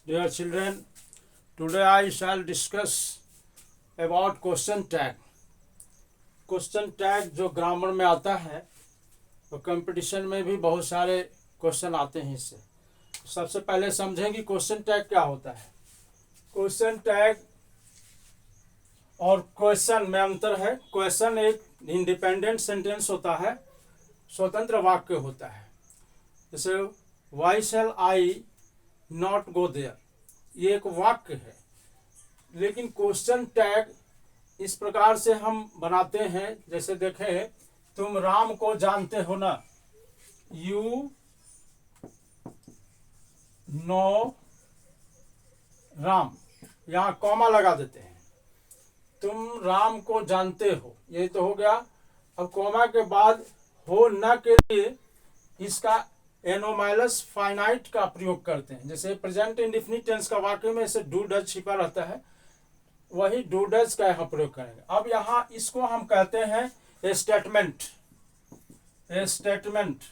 Dear children, today I shall discuss about question tag. Question tag जो grammar में आता है तो कंपटीशन में भी बहुत सारे क्वेश्चन आते हैं इससे। सबसे पहले समझें कि क्वेश्चन टैग क्या होता है। क्वेश्चन टैग और क्वेश्चन में अंतर है। क्वेश्चन एक इंडिपेंडेंट सेंटेंस होता है, स्वतंत्र वाक्य होता है। जैसे why shall I not go there, ये एक वाक्य है। लेकिन क्वेश्चन टैग इस प्रकार से हम बनाते हैं, जैसे देखें, तुम राम को जानते हो ना, यू नो राम, यहाँ कॉमा लगा देते हैं। तुम राम को जानते हो, ये तो हो गया। अब कॉमा के बाद हो न के लिए इसका एनोमाइलस फाइनाइट का प्रयोग करते हैं। जैसे प्रेजेंट इंडेफिनिट टेंस का वाक्य में ऐसे डू डज छिपा रहता है, वही डू डज का यहाँ प्रयोग करेंगे। अब यहाँ इसको हम कहते हैं ए स्टेटमेंट, ए स्टेटमेंट।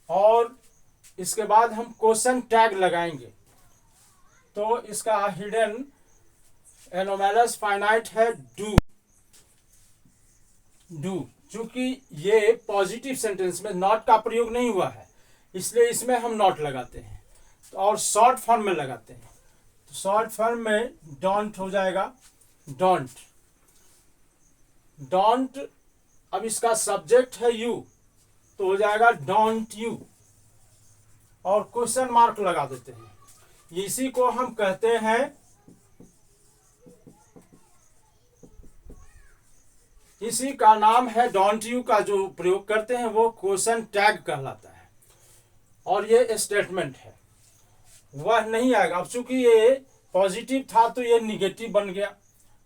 और इसके बाद हम क्वेश्चन टैग लगाएंगे तो इसका हिडन एनोमैलस फाइनाइट है डू। डू चूंकि ये पॉजिटिव सेंटेंस में नॉट का प्रयोग नहीं हुआ है, इसलिए इसमें हम नॉट लगाते हैं। और शॉर्ट फॉर्म में लगाते हैं तो शॉर्ट फॉर्म में डोंट हो जाएगा, डोंट। डोंट, अब इसका सब्जेक्ट है यू तो हो जाएगा डोंट यू, और क्वेश्चन मार्क लगा देते हैं। इसी को हम कहते हैं, इसी का नाम है डोंट यू का जो प्रयोग करते हैं वो क्वेश्चन टैग कहलाता है। और ये स्टेटमेंट है, वह नहीं आएगा। अब चूंकि ये पॉजिटिव था तो ये निगेटिव बन गया।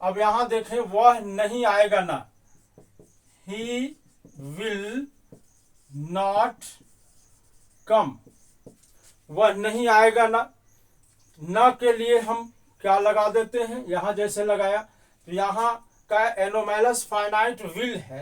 अब यहां देखें, वह नहीं आएगा ना, ही विल नॉट कम, वह नहीं आएगा ना। न के लिए हम क्या लगा देते हैं, यहां जैसे लगाया तो यहां का एनोमैलस फाइनाइट विल है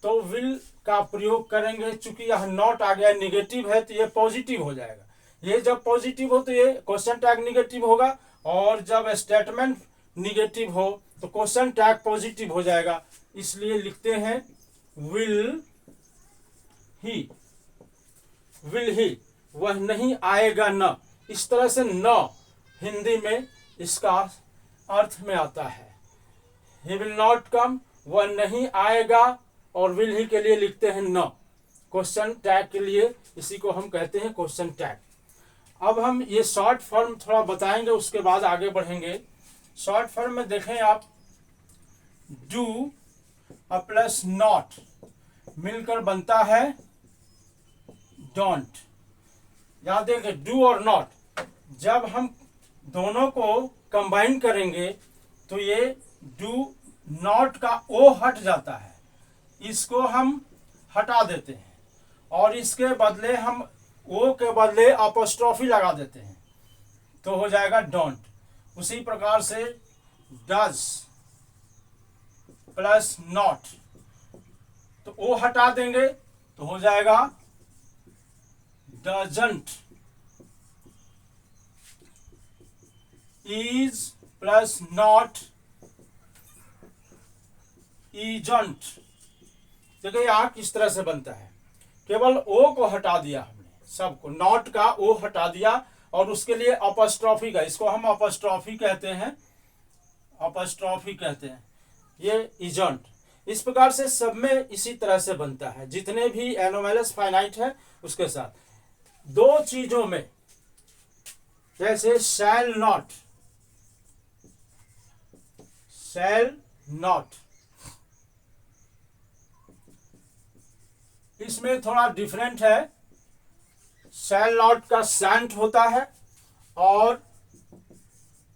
तो विल का प्रयोग करेंगे। चूंकि यह नॉट आ गया, निगेटिव है तो ये पॉजिटिव हो जाएगा। ये जब पॉजिटिव हो तो ये क्वेश्चन टैग निगेटिव होगा, और जब स्टेटमेंट निगेटिव हो तो क्वेश्चन टैग पॉजिटिव हो जाएगा। इसलिए लिखते हैं विल ही, विल ही, वह नहीं आएगा न। इस तरह से न हिंदी में इसका अर्थ में आता है, ही विल नॉट कम, वह नहीं आएगा। और विल ही के लिए लिखते हैं न, क्वेश्चन टैग के लिए इसी को हम कहते हैं क्वेश्चन टैग। अब हम ये शॉर्ट फॉर्म थोड़ा बताएंगे, उसके बाद आगे बढ़ेंगे। शॉर्ट फॉर्म में देखें आप, डू प्लस नॉट मिलकर बनता है डोंट। यहां देखें, डू और नॉट जब हम दोनों को कंबाइन करेंगे तो ये डू नॉट का ओ हट जाता है, इसको हम हटा देते हैं और इसके बदले हम ओ के बदले अपोस्ट्रोफी लगा देते हैं तो हो जाएगा डोंट। उसी प्रकार से डज प्लस नॉट, तो ओ हटा देंगे तो हो जाएगा doesn't. Is plus not isn't. देखिए यहां किस तरह से बनता है, केवल ओ को हटा दिया हमने, सबको नॉट का ओ हटा दिया और उसके लिए अपस्ट्रॉफी का, इसको हम अपस्ट्रॉफी कहते हैं, अपस्ट्रॉफी कहते हैं, ये इजंट। इस प्रकार से सब में इसी तरह से बनता है, जितने भी एनोमैलस फाइनाइट है उसके साथ। दो चीजों में, जैसे शैल नॉट, शैल नॉट, इसमें थोड़ा डिफरेंट है। शैल नॉट का सैंट होता है और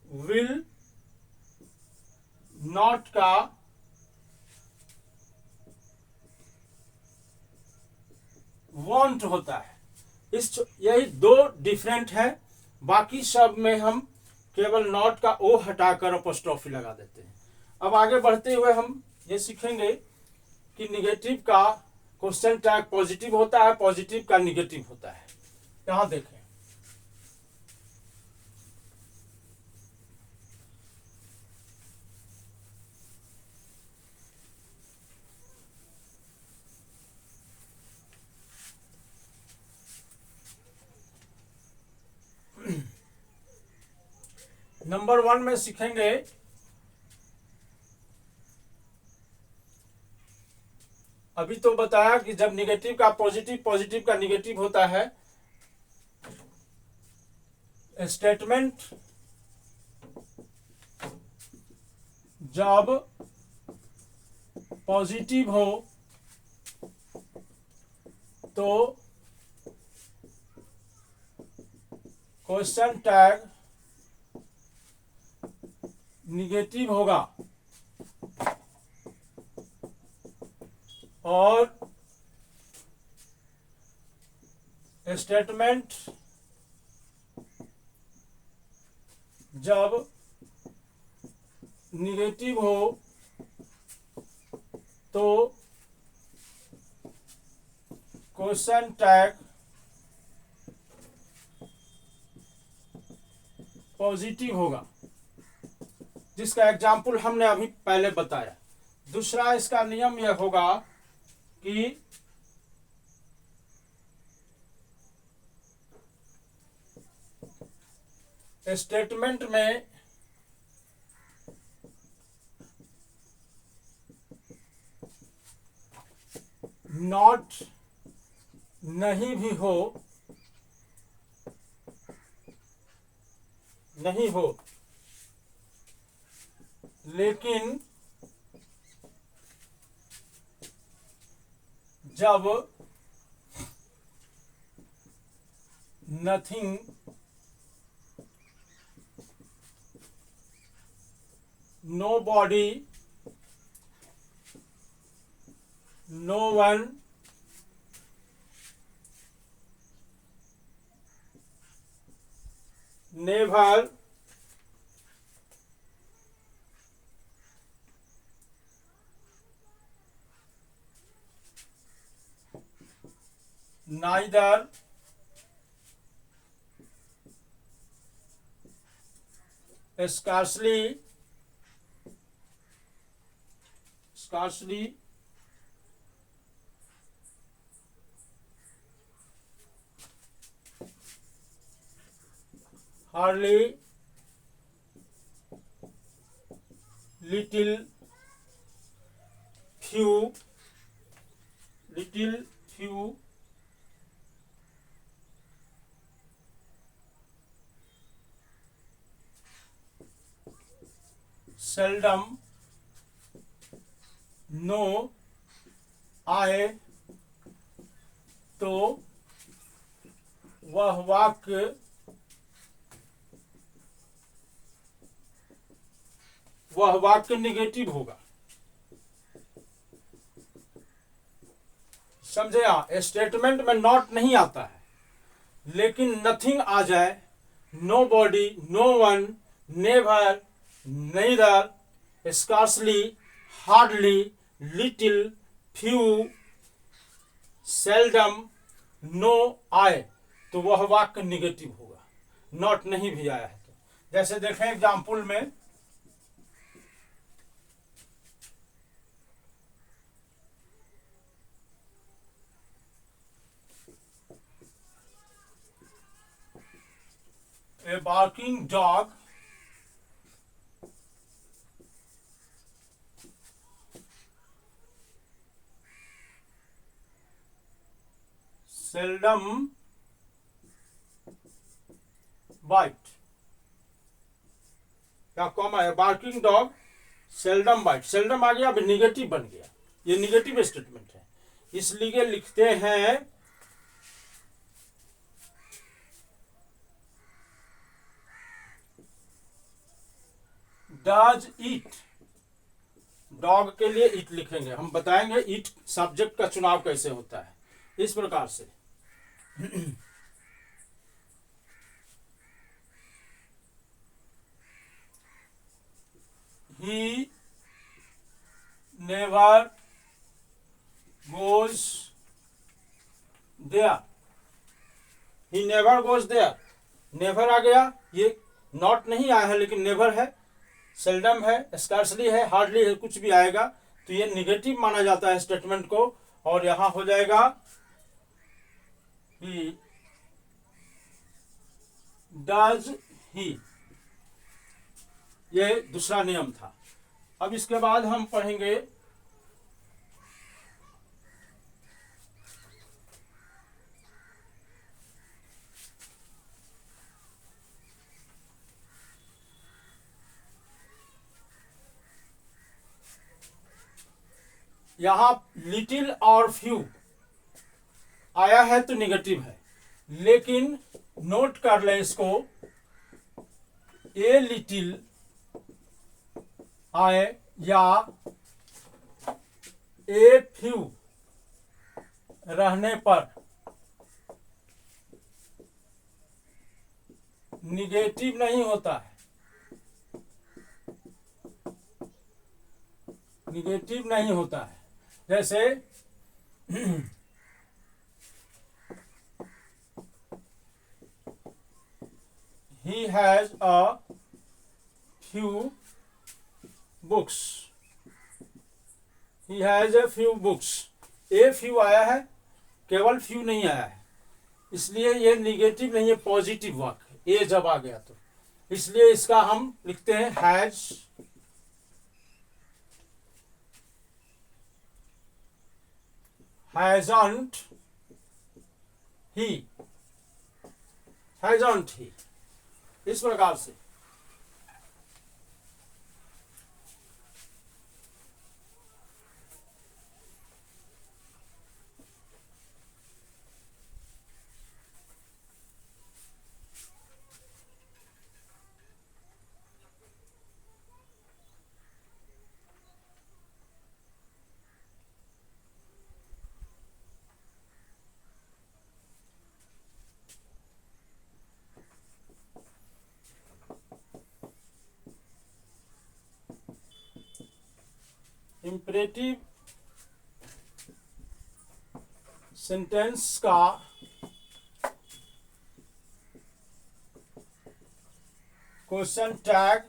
विल नॉट का वॉन्ट होता है। यही दो डिफरेंट है, बाकी सब में हम केवल नॉट का ओ हटाकर अपोस्ट्रोफी लगा देते हैं। अब आगे बढ़ते हुए हम ये सीखेंगे कि निगेटिव का क्वेश्चन टैग पॉजिटिव होता है, पॉजिटिव का निगेटिव होता है। यहां देखें, नंबर 1 में सीखेंगे अभी तो बताया कि जब निगेटिव का पॉजिटिव, पॉजिटिव का निगेटिव होता है। स्टेटमेंट जब पॉजिटिव हो तो क्वेश्चन टैग निगेटिव होगा और स्टेटमेंट जब निगेटिव हो तो क्वेश्चन टैग पॉजिटिव होगा, जिसका एग्जाम्पल हमने अभी पहले बताया। दूसरा इसका नियम यह होगा कि स्टेटमेंट में नॉट नहीं भी हो, नहीं हो, लेकिन जब nothing nobody no one never neither scarcely hardly little few seldom no आए तो वह वाक्य निगेटिव होगा। समझे आप? स्टेटमेंट में नॉट नहीं आता है, लेकिन नथिंग आ जाए, nobody, no one, never, neither, scarcely, hardly, little, few, seldom, no आए तो वह वाक्य निगेटिव होगा। नॉट नहीं भी आया है तो। जैसे देखें एग्जाम्पल में, a barking dog seldom bite, क्या कॉमा है? Barking dog seldom bite, seldom आ गया, अब निगेटिव बन गया, ये निगेटिव स्टेटमेंट है, इसलिए लिखते हैं डज ईट। डॉग के लिए ईट लिखेंगे, हम बताएंगे ईट सब्जेक्ट का चुनाव कैसे होता है। इस प्रकार से he never goes there, he never goes there, never आ गया, ये नॉट नहीं आया है लेकिन नेवर है, सेल्डम है, स्कार्सली है, हार्डली है, कुछ भी आएगा तो ये निगेटिव माना जाता है स्टेटमेंट को, और यहां हो जाएगा डज ही। ये दूसरा नियम था। अब इसके बाद हम पढ़ेंगे यहां लिटिल और फ्यू आया है तो निगेटिव है, लेकिन नोट कर ले इसको, ए लिटिल आए या ए फ्यू रहने पर निगेटिव नहीं होता है, निगेटिव नहीं होता है। जैसे he has a few books, he has a few books, a few आया है, केवल फ्यू नहीं आया है, इसलिए ये निगेटिव नहीं है, पॉजिटिव वाक्य ए जब आ गया तो, इसलिए इसका हम लिखते हैं hasn't he, hasn't he, इस प्रकार से। इंपरेटिव सेंटेंस का क्वेश्चन टैग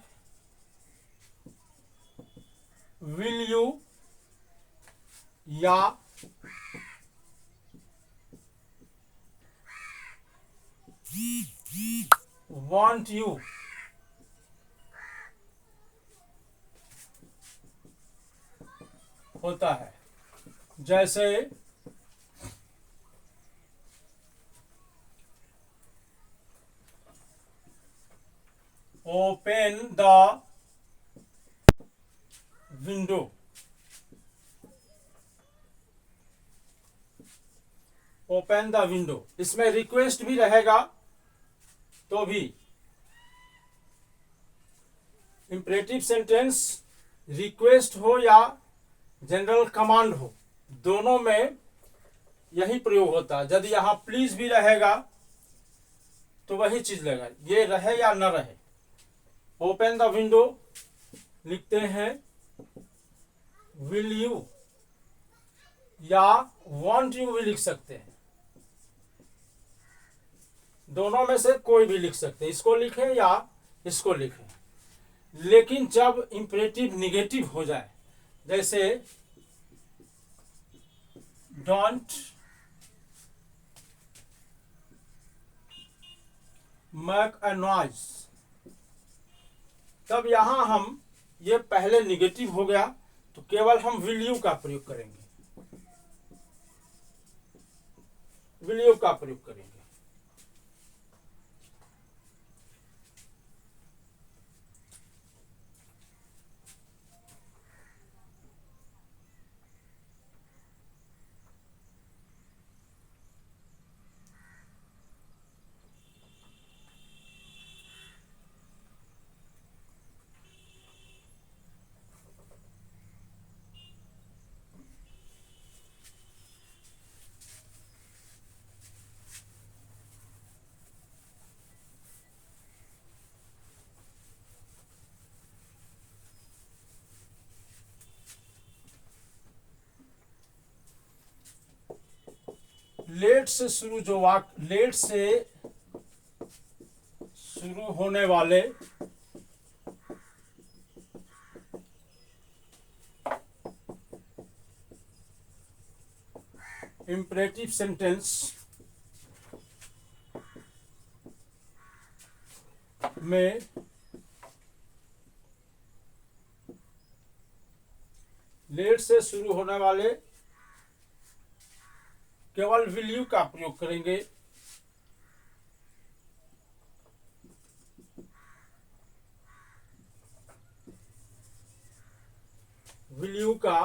विल यू या वांट यू होता है। जैसे open the window, open the window, इसमें रिक्वेस्ट भी रहेगा तो भी इंपरेटिव सेंटेंस रिक्वेस्ट हो या जनरल कमांड हो, दोनों में यही प्रयोग होता है। यदि यहां प्लीज भी रहेगा तो वही चीज लगेगा, ये रहे या न रहे। ओपन द विंडो लिखते हैं विल यू या वांट यू भी लिख सकते हैं, दोनों में से कोई भी लिख सकते हैं, इसको लिखें या इसको लिखें। लेकिन जब इंपरेटिव निगेटिव हो जाए, जैसे डोंट मेक अ नॉइज, तब यहां हम ये पहले निगेटिव हो गया तो केवल हम विल यू का प्रयोग करेंगे, विल यू का प्रयोग करेंगे। लेट से शुरू जो वाक्य, लेट से शुरू होने वाले इंपरेटिव सेंटेंस में लेट से शुरू होने वाले केवल विल यू का प्रयोग करेंगे। विल यू का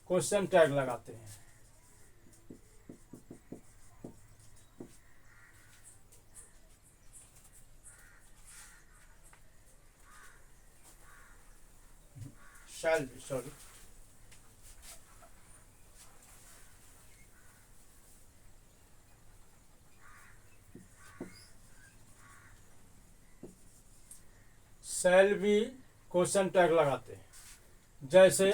क्वेश्चन टैग लगाते हैं। Shall be, sorry, shall be question tag लगाते हैं। जैसे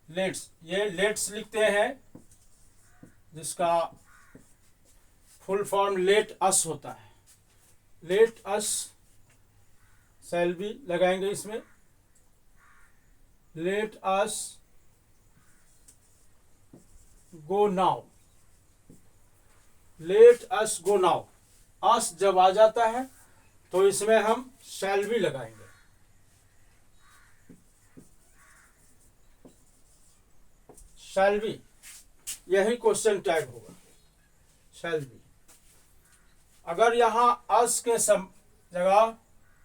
लेट्स, ये लेट्स लिखते हैं जिसका फुल फॉर्म लेट अस होता है। लेट अस शैल बी लगाएंगे इसमें। Let us go now, let us go now, us जब आ जाता है तो इसमें हम शैल बी लगाएंगे। शैल बी, यही क्वेश्चन टैग होगा, शैल बी। अगर यहां अस के जगह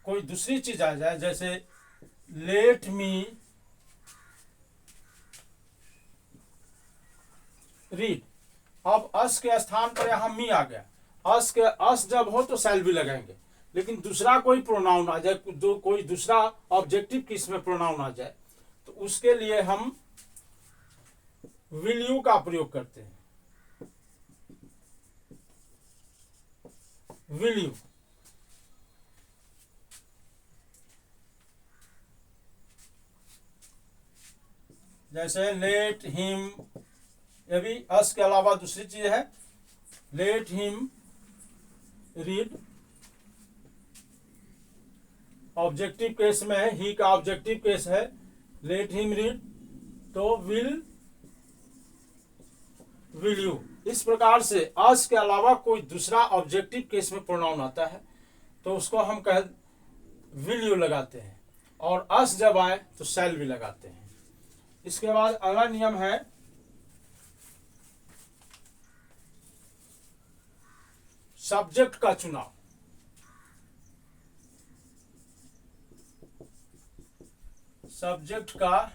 कोई दूसरी चीज आ जाए, जैसे लेट मी रीड, अब अस के स्थान पर यहां मी आ गया। अस जब हो तो शैल बी लगाएंगे। लेकिन दूसरा कोई प्रोनाउन आ जाए, कोई दूसरा ऑब्जेक्टिव की इसमें प्रोनाउन आ जाए, तो उसके लिए हम विल यू का प्रयोग करते हैं। विल यू, जैसे लेट हिम, ये भी अस के अलावा दूसरी चीज है। Let him read, objective case में है, ही का ऑब्जेक्टिव केस है। लेट हिम रीड, तो विल यू। इस प्रकार से अस के अलावा कोई दूसरा ऑब्जेक्टिव केस में प्रोनाउन आता है तो उसको हम विल यू लगाते हैं, और अस जब आए तो शैल भी लगाते हैं। इसके बाद अगला नियम है सब्जेक्ट का चुनाव। सब्जेक्ट का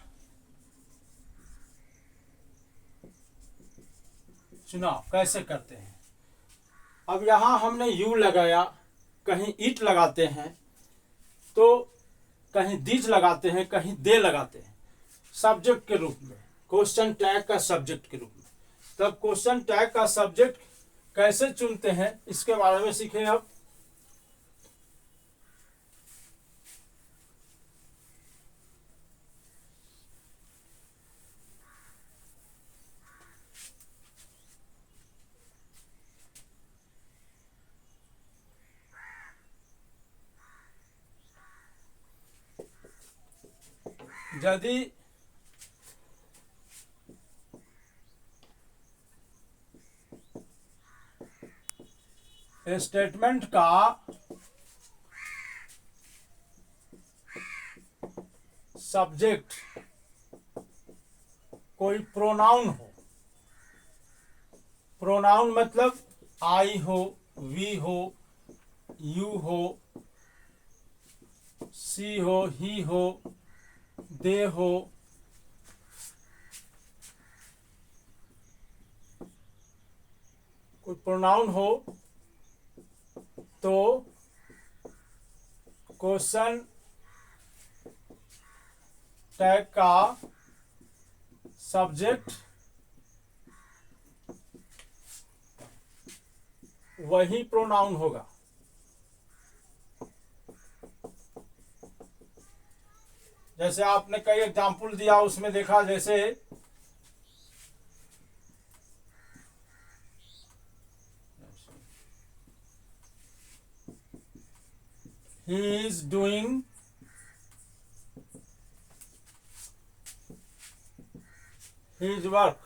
चुनाव कैसे करते हैं? अब यहां हमने यू लगाया, कहीं इट लगाते हैं, तो कहीं दीज लगाते हैं, कहीं दे लगाते हैं सब्जेक्ट के रूप में, क्वेश्चन टैग का सब्जेक्ट के रूप में। तब क्वेश्चन टैग का सब्जेक्ट कैसे चुनते हैं इसके बारे में सीखें अब। यदि स्टेटमेंट का सब्जेक्ट कोई प्रोनाउन हो, प्रोनाउन मतलब आई हो, वी हो, यू हो, सी हो, ही हो, दे हो, कोई प्रोनाउन हो, तो क्वेश्चन टैग का सब्जेक्ट वही प्रोनाउन होगा। जैसे आपने कई एग्जाम्पल दिया, उसमें देखा, जैसे he is doing his work,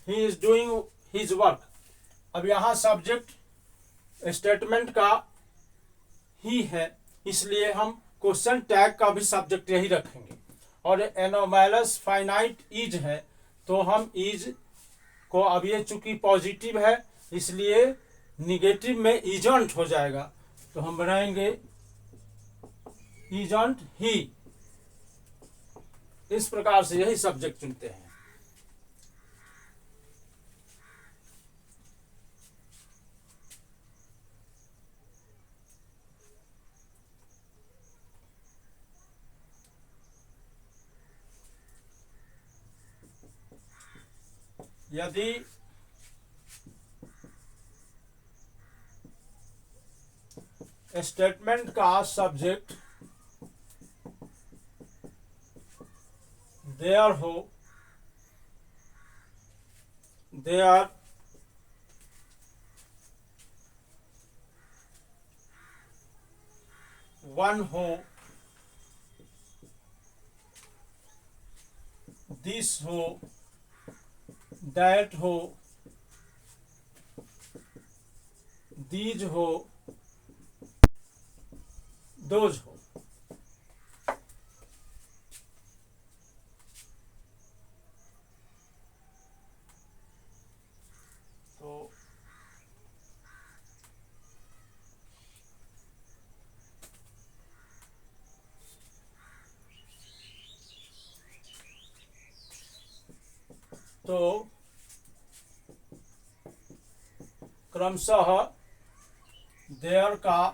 he is doing his work। अब यहाँ सब्जेक्ट स्टेटमेंट का ही है, इसलिए हम क्वेश्चन टैग का भी सब्जेक्ट यही रखेंगे। और एनोमैलस फाइनाइट इज है, तो हम इज को, अब ये चूंकि पॉजिटिव है इसलिए निगेटिव में इजंट हो जाएगा, तो हम बनाएंगे इजंट ही। इस प्रकार से यही सब्जेक्ट चुनते हैं। यदि स्टेटमेंट का सब्जेक्ट देयर हो, देयर वन हो, दिस हो, दैट हो, दीज हो, दोज हो। तो क्रमशः देयर का,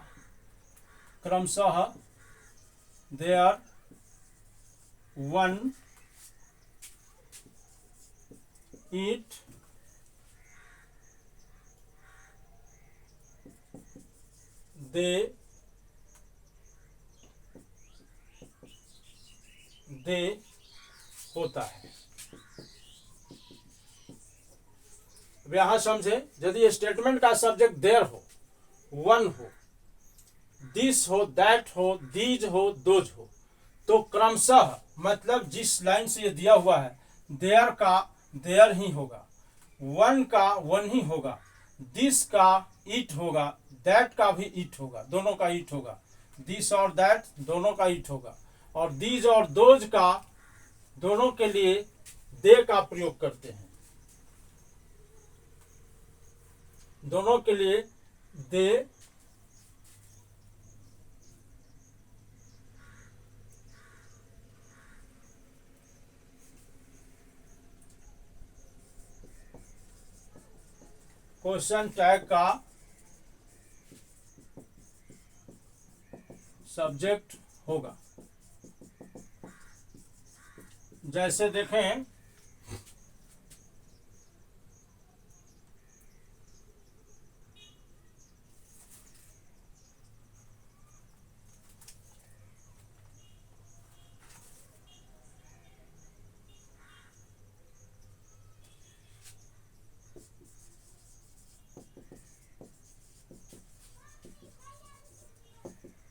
क्रमशः देयर वन, इट, दे होता है। अब यहां समझे, यदि स्टेटमेंट का सब्जेक्ट देयर हो, वन हो, दिस हो, दैट हो, दीज हो, दोज हो, तो क्रमशः मतलब जिस लाइन से ये दिया हुआ है, देयर का देयर ही होगा, वन का वन ही होगा, दिस का इट होगा, दैट का भी इट होगा, दोनों का इट होगा, दिस और दैट दोनों का इट होगा, और दीज और दोज का दोनों के लिए दे का प्रयोग करते हैं, दोनों के लिए दे। क्वेश्चन टैग का सब्जेक्ट होगा। जैसे देखें,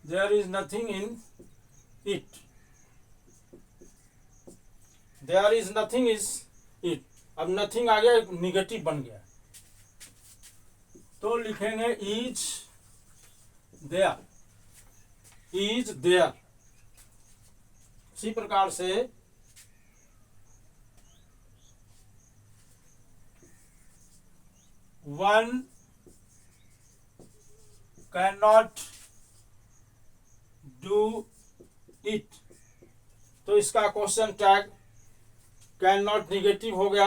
there is nothing in it, there is nothing is it। अब नथिंग आ गया, निगेटिव बन गया, तो लिखेंगे इज देयर, इज देयर। इसी प्रकार से one can not do it, तो इसका question tag can not negative हो गया।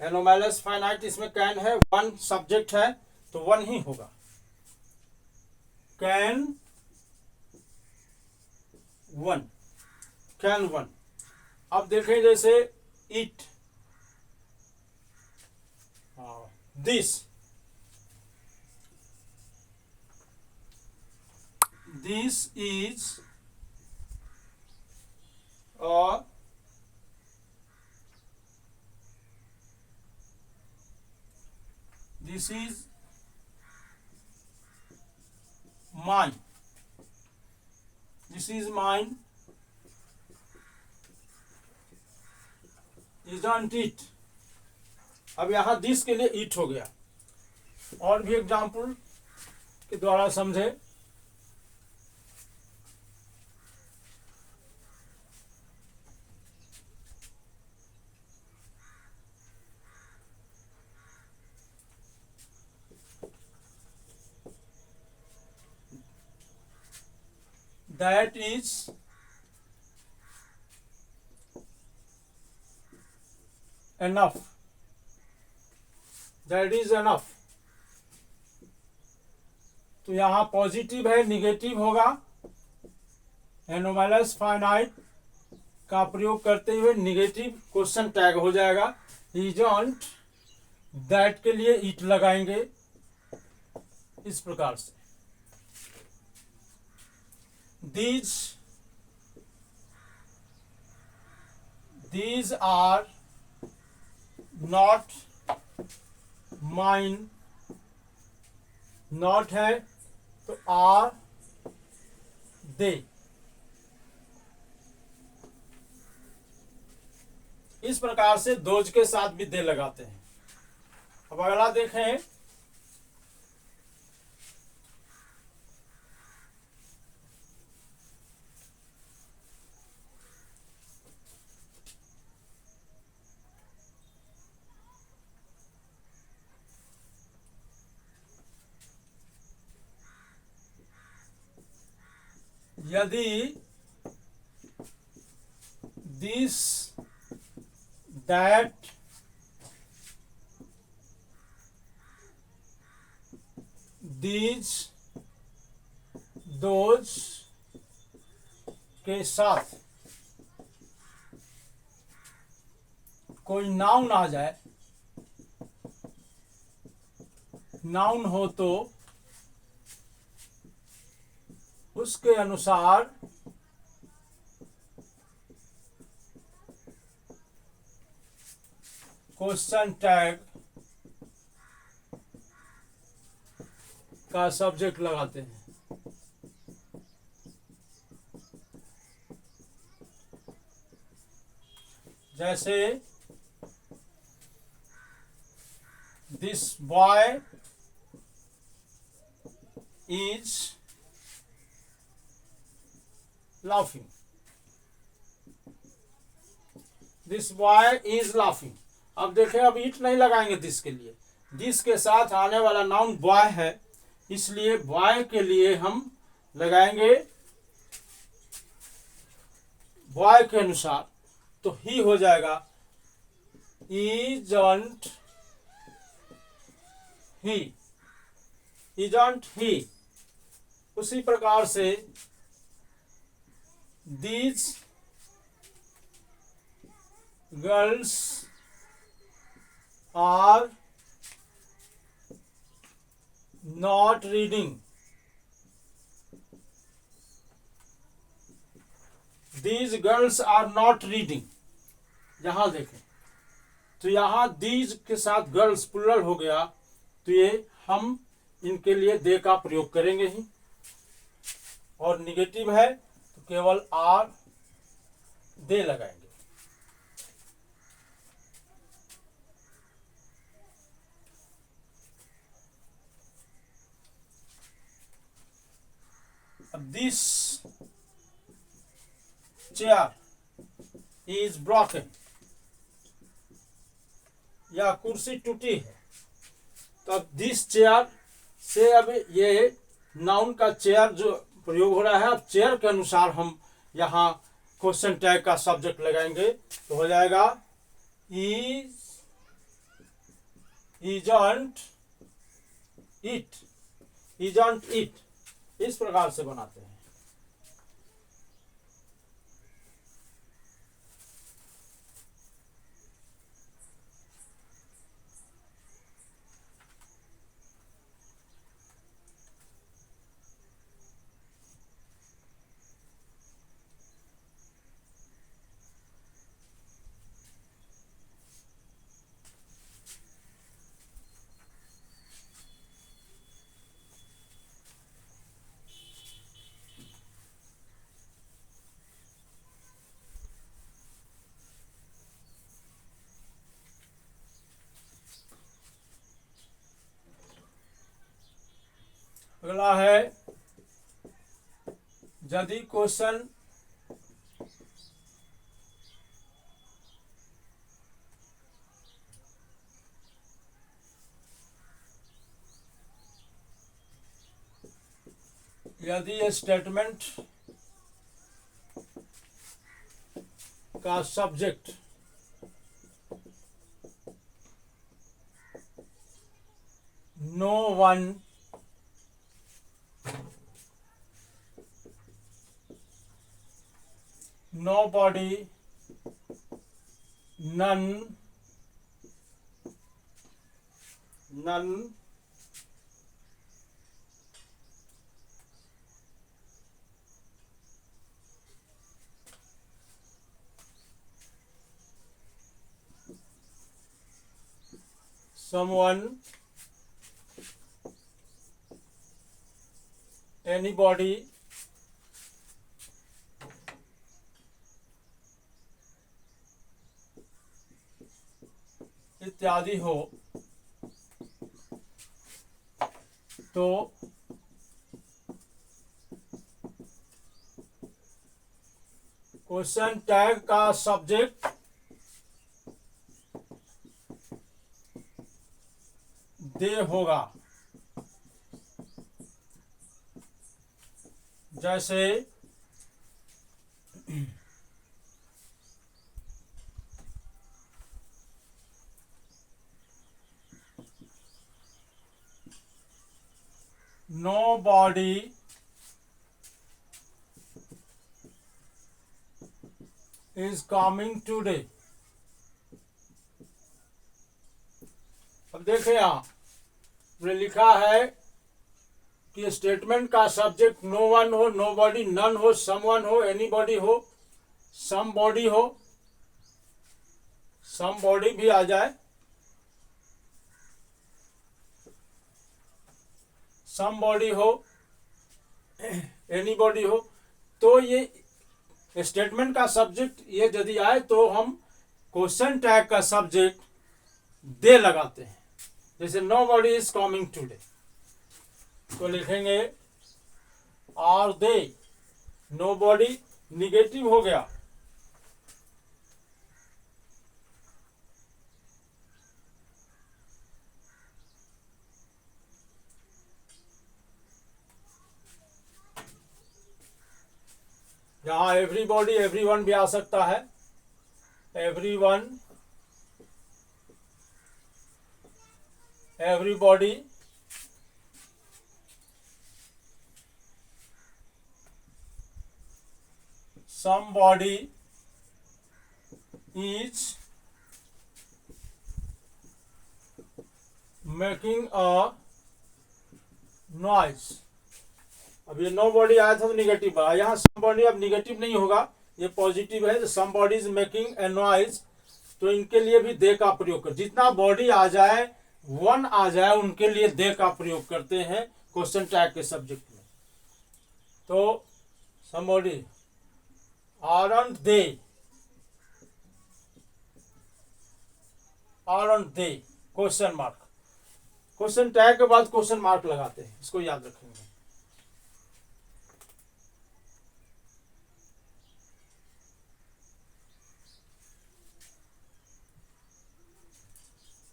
एनोमैलस फाइनाइट, इसमें कैन है, वन सब्जेक्ट है, तो वन ही होगा, कैन वन, कैन वन। अब देखें जैसे इट, दिस, दिस इज, और this is mine, this is mine, isn't it। अब यहां दिस के लिए इट हो गया। और भी एग्जाम्पल के द्वारा समझे। That is enough, that is enough। तो यहां पॉजिटिव है, निगेटिव होगा। एनोमैलस फाइनाइट का प्रयोग करते हुए निगेटिव क्वेश्चन टैग हो जाएगा। इजंट दैट के लिए इट लगाएंगे इस प्रकार से। these are not mine, not है तो are they। इस प्रकार से दोज के साथ भी दे लगाते हैं। अब अगला देखें। यदि दिस दैट दीज दोज के साथ कोई नाउन आ जाए, नाउन हो तो उसके अनुसार क्वेश्चन टैग का सब्जेक्ट लगाते हैं। जैसे this boy is laughing, this boy is laughing। अब देखें, अब इट नहीं लगाएंगे दिस के लिए। दिस के साथ आने वाला नाउन बॉय है, इसलिए बॉय के लिए हम लगाएंगे बॉय के अनुसार। तो ही हो जाएगा isn't he, isn't he। उसी प्रकार से these girls are not reading, these girls are not reading। यहां देखें तो यहां these के साथ गर्ल्स प्लुरल हो गया, तो ये हम इनके लिए दे का प्रयोग करेंगे ही। और निगेटिव है तो केवल आर दे लगाएंगे। अब दिस चेयर इज ब्रोकन, यह कुर्सी टूटी है। तो अब दिस चेयर से अब ये नाउन का चेयर जो प्रयोग हो रहा है, अब चेयर के अनुसार हम यहाँ क्वेश्चन टैग का सब्जेक्ट लगाएंगे। तो हो जाएगा isn't it, isn't it। इस प्रकार से बनाते हैं। अगला है यदि क्वेश्चन यदि ये स्टेटमेंट का subject no one nobody none someone anybody इत्यादि हो तो क्वेश्चन टैग का सब्जेक्ट दे होगा। जैसे nobody is coming today। अब देखें यहाँ लिखा है कि स्टेटमेंट का सब्जेक्ट नो वन हो, नोबॉडी, नन हो, समवन हो, एनीबॉडी हो, समबॉडी हो, समबॉडी भी आ जाए, समबॉडी हो, एनीबॉडी हो, तो ये स्टेटमेंट का सब्जेक्ट ये यदि आए तो हम क्वेश्चन टैग का सब्जेक्ट दे लगाते हैं। जैसे नोबॉडी इज कमिंग टुडे तो लिखेंगे आर दे, नोबॉडी निगेटिव हो गया, यहाँ एवरीबॉडी एवरीवन भी आ सकता है, everyone, everybody, somebody is making a noise। अब ये nobody आया था तो निगेटिव आया, यहाँ somebody अब निगेटिव नहीं होगा, ये पॉजिटिव है। somebody is making a noise तो इनके लिए भी दे का प्रयोग कर, जितना बॉडी आ जाए, वन आ जाए, उनके लिए दे का प्रयोग करते हैं क्वेश्चन टैग के सब्जेक्ट में। तो somebody, aren't they, aren't they, question mark, question tag के बाद क्वेश्चन मार्क लगाते हैं, इसको याद रखेंगे।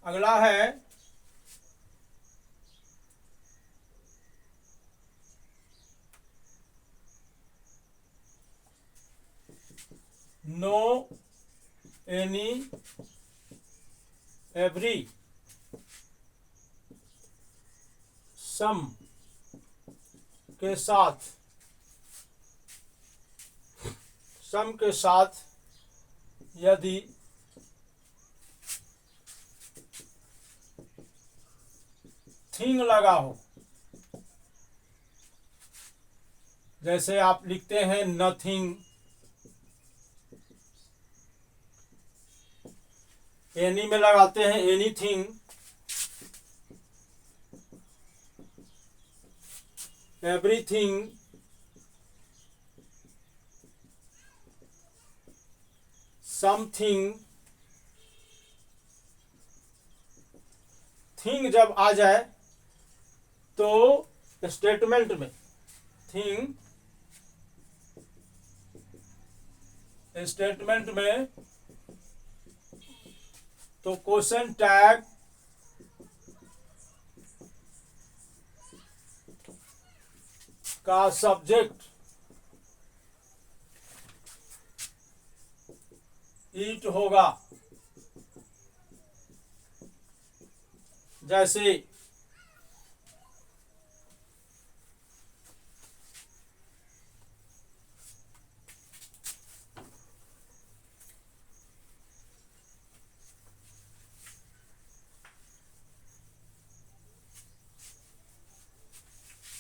अगला है नो एनी एवरी सम के साथ, सम के साथ यदि थिंग लगा हो, जैसे आप लिखते हैं नथिंग, एनी में लगाते हैं एनीथिंग, एवरीथिंग, समथिंग, थिंग जब आ जाए तो स्टेटमेंट में थिंग स्टेटमेंट में तो क्वेश्चन टैग का सब्जेक्ट ईट होगा। जैसे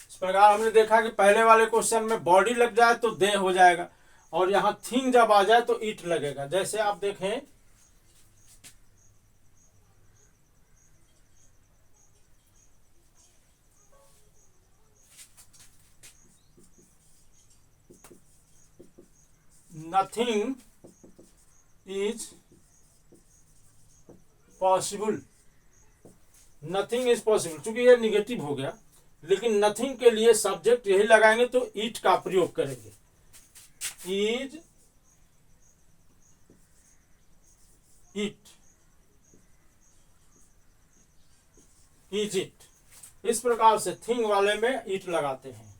इस प्रकार हमने देखा कि पहले वाले क्वेश्चन में बॉडी लग जाए तो दे हो जाएगा, और यहां थिंग जब आ जाए तो ईट लगेगा। जैसे आप देखें nothing is possible, nothing is possible, चूंकि ये निगेटिव हो गया, लेकिन नथिंग के लिए सब्जेक्ट यही लगाएंगे तो ईट का प्रयोग करेंगे। इज इट, इज इट, इस प्रकार से थिंग वाले में ईट लगाते हैं।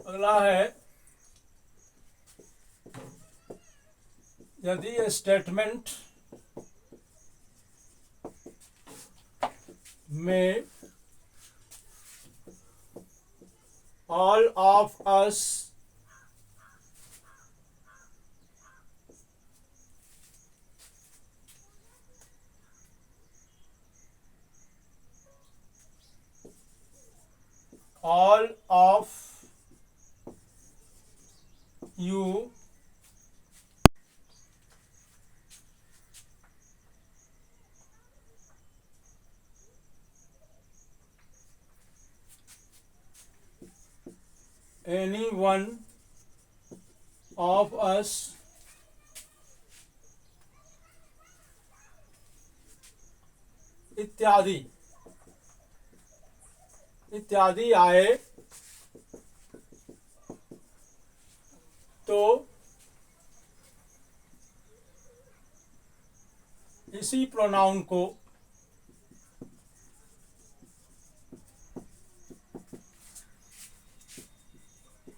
अगला है, यदि स्टेटमेंट में all of us all of you any one of us इत्यादि इत्यादि आए तो इसी प्रोनाउन को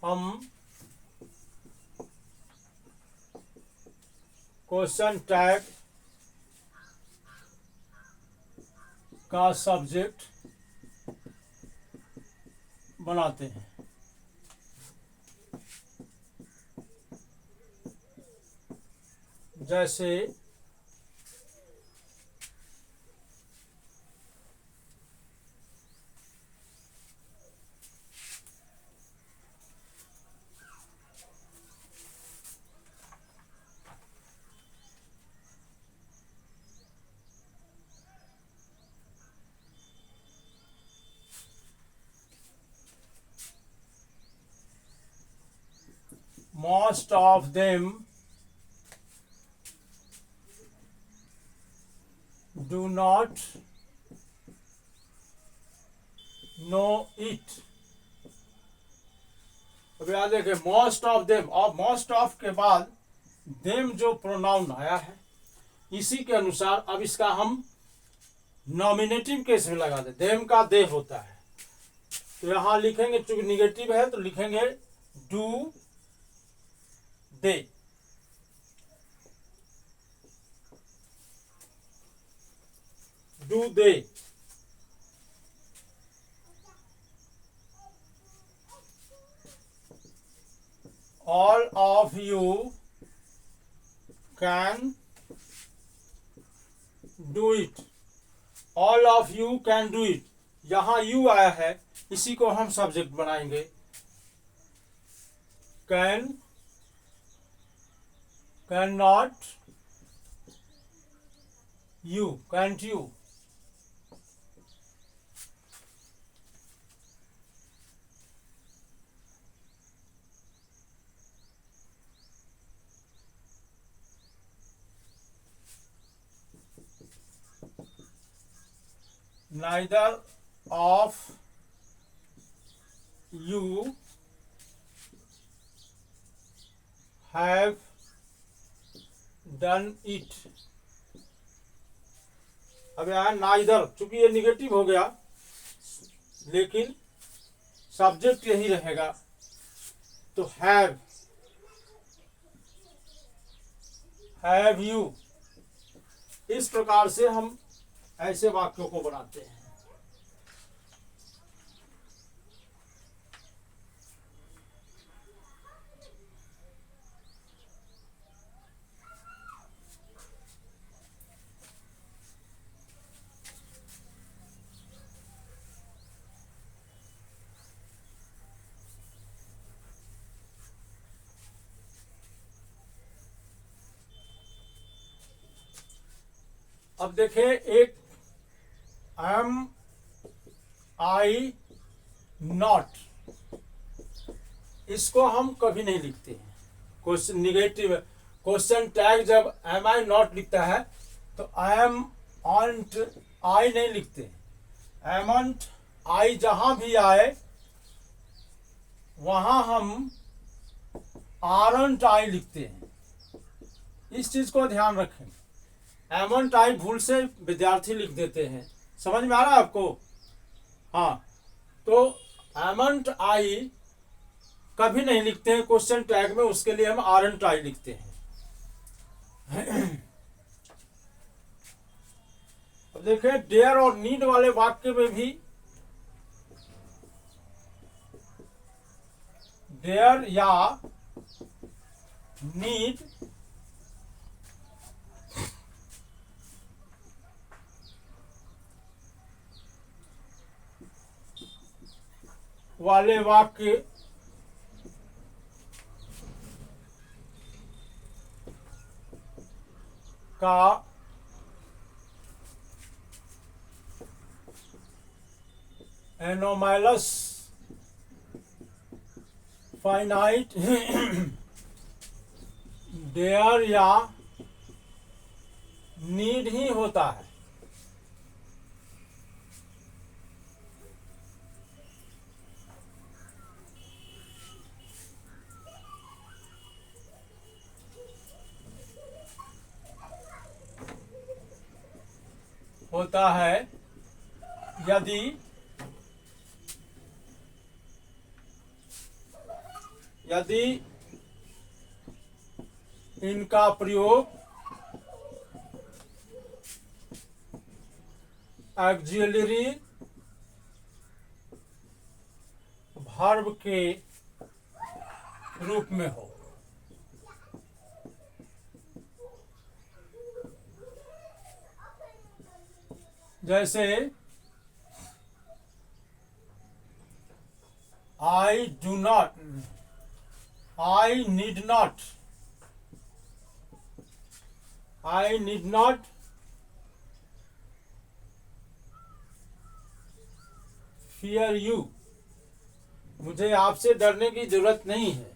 हम क्वेश्चन टैग का सब्जेक्ट बनाते हैं। जैसे most of them do not know it। अब याद देखें, मोस्ट ऑफ देम, और मोस्ट ऑफ के बाद देम जो प्रोनाउन आया है इसी के अनुसार अब इसका हम नॉमिनेटिव केस में लगा दें। देम का दे होता है तो यहां लिखेंगे, चूंकि निगेटिव है तो लिखेंगे do they. Do they, all of you can do it। all of you can do it, यहां you आया है, इसी को हम सब्जेक्ट बनाएंगे can not you, cantt you. neither of you have done it। अब यहाँ नाइदर, चूंकि ये निगेटिव हो गया लेकिन सब्जेक्ट यही रहेगा, तो हैव यू। इस प्रकार से हम ऐसे वाक्यों को बनाते हैं। अब देखें, एक एम आई नॉट, इसको हम कभी नहीं लिखते हैं। क्वेश्चन निगेटिव क्वेश्चन टैग जब एम आई नॉट लिखता है तो एम ऑन्ट आई नहीं लिखते। एमंट आई जहां भी आए वहां हम आरंट आई लिखते हैं। इस चीज को ध्यान रखें। एमंट आई भूल से विद्यार्थी लिख देते हैं। समझ में आ रहा है आपको? हाँ, तो एमंट आई कभी नहीं लिखते हैं क्वेश्चन टैग में, उसके लिए हम आरंट आई लिखते हैं। अब देखें, डेयर और नीड वाले वाक्य में भी डेयर या नीड वाले वाक्य का एनोमैलस फाइनाइट डेयर या नीड ही होता है। होता है यदि इनका प्रयोग ऑक्सिलरी वर्ब के रूप में हो। जैसे आई do not, I need not, I need not fear you, मुझे आपसे डरने की जरूरत नहीं है।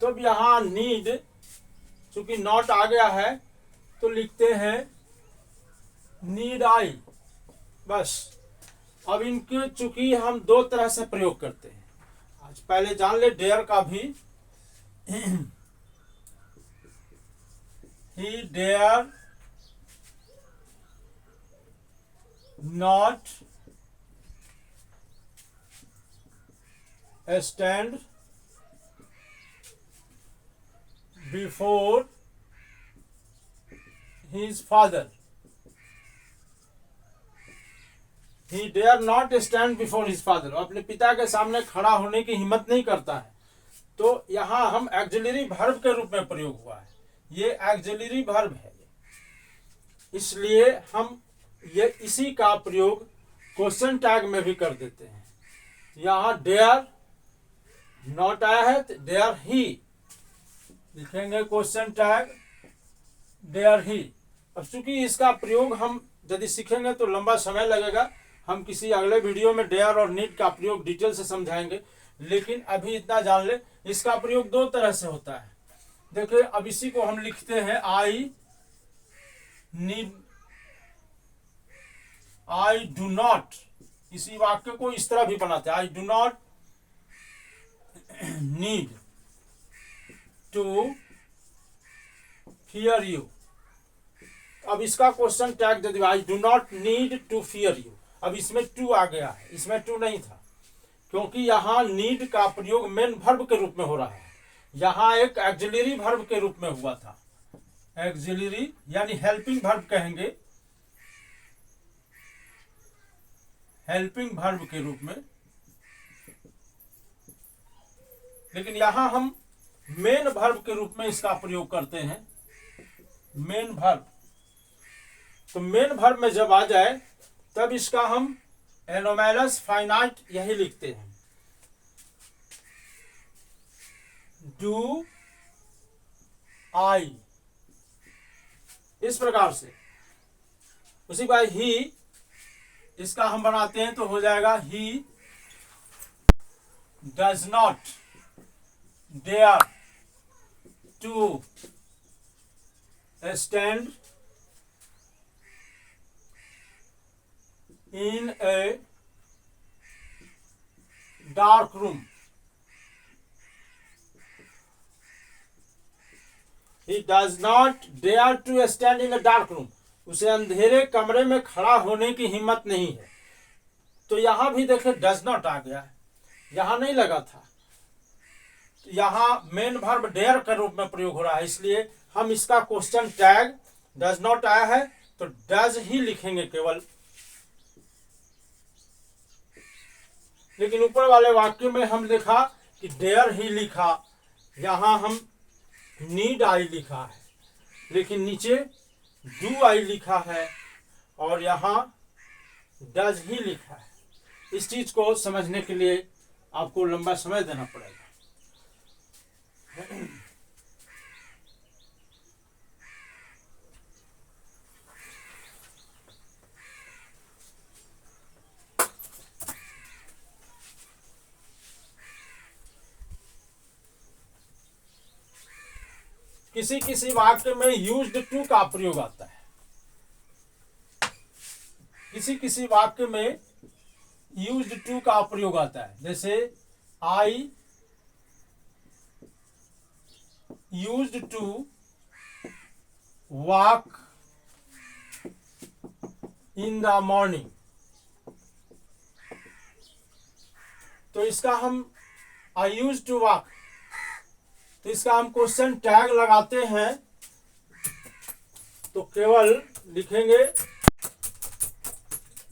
तो अब यहां नीड चूंकि नॉट आ गया है तो लिखते हैं नीड आई, बस। अब इनके चूंकि हम दो तरह से प्रयोग करते हैं, आज पहले जान ले डेयर का भी। He dare not stand before his father. He dare not stand before his father, अपने पिता के सामने खड़ा होने की हिम्मत नहीं करता है। तो यहाँ हम ऑक्सिलरी वर्ब के रूप में प्रयोग हुआ है, ये ऑक्सिलरी वर्ब है, इसलिए हम ये इसी का प्रयोग क्वेश्चन टैग में भी कर देते हैं। यहाँ डेयर नॉट आया है देयर ही लिखेंगे क्वेश्चन टैग देयर ही। अब चूंकि इसका प्रयोग हम यदि सीखेंगे तो लंबा समय लगेगा, हम किसी अगले वीडियो में देयर और नीड का प्रयोग डिटेल से समझाएंगे, लेकिन अभी इतना जान ले इसका प्रयोग दो तरह से होता है। देखिए अब इसी को हम लिखते हैं आई डू नॉट, इसी वाक्य को इस तरह भी बनाते हैं, I do not need to fear you. अब इसका क्वेश्चन टैग दे दिया, I do not need to fear you. अब इसमें टू आ गया है, इसमें टू नहीं था, क्योंकि यहाँ नीड का प्रयोग मेन वर्ब के रूप में हो रहा है, यहाँ एक एक्सिलरी वर्ब के रूप में हुआ था। एक्सिलरी यानी हेल्पिंग वर्ब कहेंगे, हेल्पिंग वर्ब के रूप में, लेकिन यहां हम मेन वर्ब के रूप में इसका प्रयोग करते हैं। मेन वर्ब, तो मेन वर्ब में जब आ जाए तब इसका हम एनोमैलस फाइनाइट यही लिखते हैं, डू आई, इस प्रकार से। उसी बार ही, इसका हम बनाते हैं तो हो जाएगा he does not dare to stand in a dark room. He does not dare to stand in a dark room. उसे अंधेरे कमरे में खड़ा होने की हिम्मत नहीं है। तो यहां भी देखें डज नॉट आ गया है, यहां नहीं लगा था, यहां मेन वर्ब डेयर के रूप में प्रयोग हो रहा है, इसलिए हम इसका क्वेश्चन टैग डज नॉट आया है तो डज ही लिखेंगे केवल। लेकिन ऊपर वाले वाक्य में हम लिखा कि डेयर ही लिखा, यहां हम नीड आई लिखा है, लेकिन नीचे डू आई लिखा है और यहां डज ही लिखा है। इस चीज को समझने के लिए आपको लंबा समय देना पड़ेगा। किसी किसी वाक्य में यूज्ड टू का प्रयोग आता है, किसी किसी वाक्य में यूज्ड टू का प्रयोग आता है, जैसे I used to walk in the morning. तो इसका हम आई यूज टू वॉक, तो इसका हम क्वेश्चन टैग लगाते हैं तो केवल लिखेंगे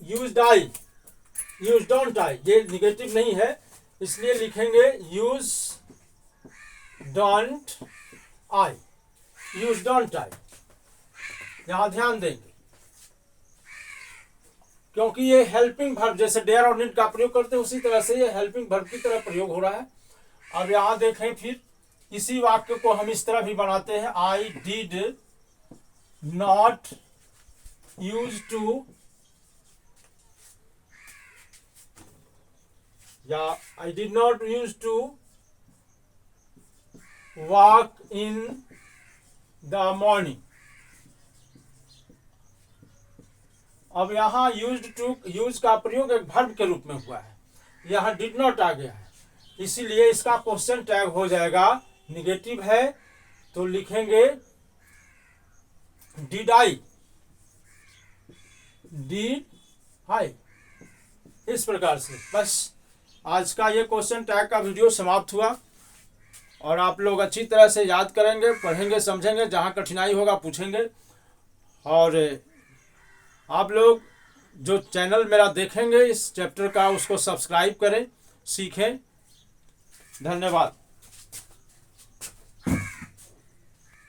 used I, use don't I, ये निगेटिव नहीं है इसलिए लिखेंगे use don't I, use don't I. यहां ध्यान देंगे क्योंकि ये हेल्पिंग वर्ब, जैसे डेयर और नीड का प्रयोग करते हैं उसी तरह से ये हेल्पिंग वर्ब की तरह प्रयोग हो रहा है। अब यहां देखें, फिर इसी वाक्य को हम इस तरह भी बनाते हैं, I did not use to, या I did not use to walk in the morning. अब यहां यूज का प्रयोग एक वर्ब के रूप में हुआ है, यहां डिड नॉट आ गया है, इसीलिए इसका क्वेश्चन टैग हो जाएगा, निगेटिव है तो लिखेंगे डिड आई, डिड आई। इस प्रकार से बस आज का ये क्वेश्चन टैग का वीडियो समाप्त हुआ और आप लोग अच्छी तरह से याद करेंगे, पढ़ेंगे, समझेंगे, जहां कठिनाई होगा पूछेंगे। और आप लोग जो चैनल मेरा देखेंगे इस चैप्टर का उसको सब्सक्राइब करें, सीखें। धन्यवाद।